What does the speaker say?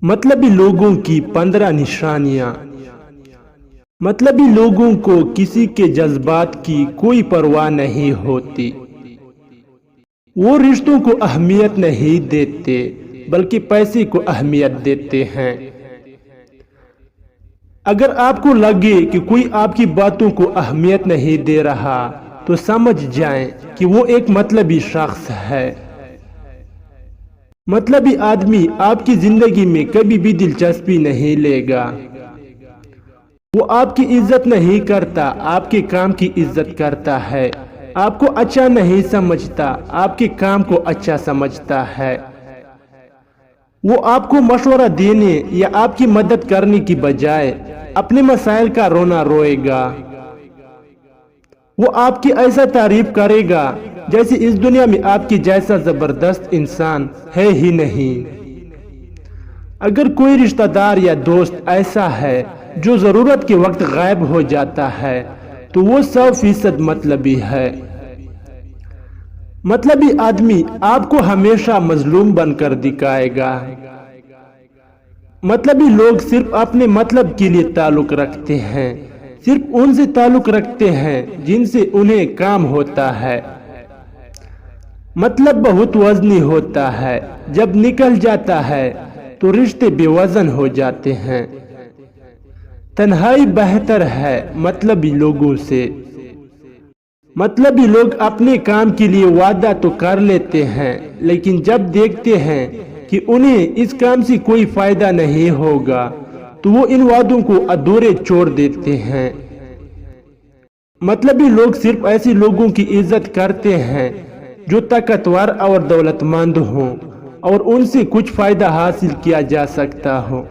मतलबी लोगों की 15 निशानियां। मतलबी लोगों को किसी के जज्बात की कोई परवाह नहीं होती। वो रिश्तों को अहमियत नहीं देते बल्कि पैसे को अहमियत देते हैं। अगर आपको लगे कि कोई आपकी बातों को अहमियत नहीं दे रहा तो समझ जाएं कि वो एक मतलबी शख्स है। मतलबी आदमी आपकी जिंदगी में कभी भी दिलचस्पी नहीं लेगा। वो आपकी इज्जत नहीं करता, आपके काम की इज्जत करता है। आपको अच्छा नहीं समझता, आपके काम को अच्छा समझता है। वो आपको मशवरा देने या आपकी मदद करने की बजाय अपने मसाइल का रोना रोएगा। वो आपकी ऐसा तारीफ करेगा जैसे इस दुनिया में आपके जैसा जबरदस्त इंसान है ही नहीं। अगर कोई रिश्तेदार या दोस्त ऐसा है जो जरूरत के वक्त गायब हो जाता है तो वो 100% मतलबी है। मतलबी आदमी आपको हमेशा मजलूम बनकर दिखाएगा। मतलबी लोग सिर्फ अपने मतलब के लिए ताल्लुक रखते हैं, सिर्फ उनसे ताल्लुक रखते हैं जिनसे उन्हें काम होता है। मतलब बहुत वजनी होता है, जब निकल जाता है तो रिश्ते बेवजन हो जाते हैं। तन्हाई बेहतर है मतलबी लोगों से। मतलबी लोग अपने काम के लिए वादा तो कर लेते हैं, लेकिन जब देखते हैं कि उन्हें इस काम से कोई फायदा नहीं होगा तो वो इन वादों को अधूरे छोड़ देते हैं। मतलबी लोग सिर्फ ऐसे लोगों की इज्जत करते हैं जो ताकतवर और दौलतमंद हों और उनसे कुछ फायदा हासिल किया जा सकता हो।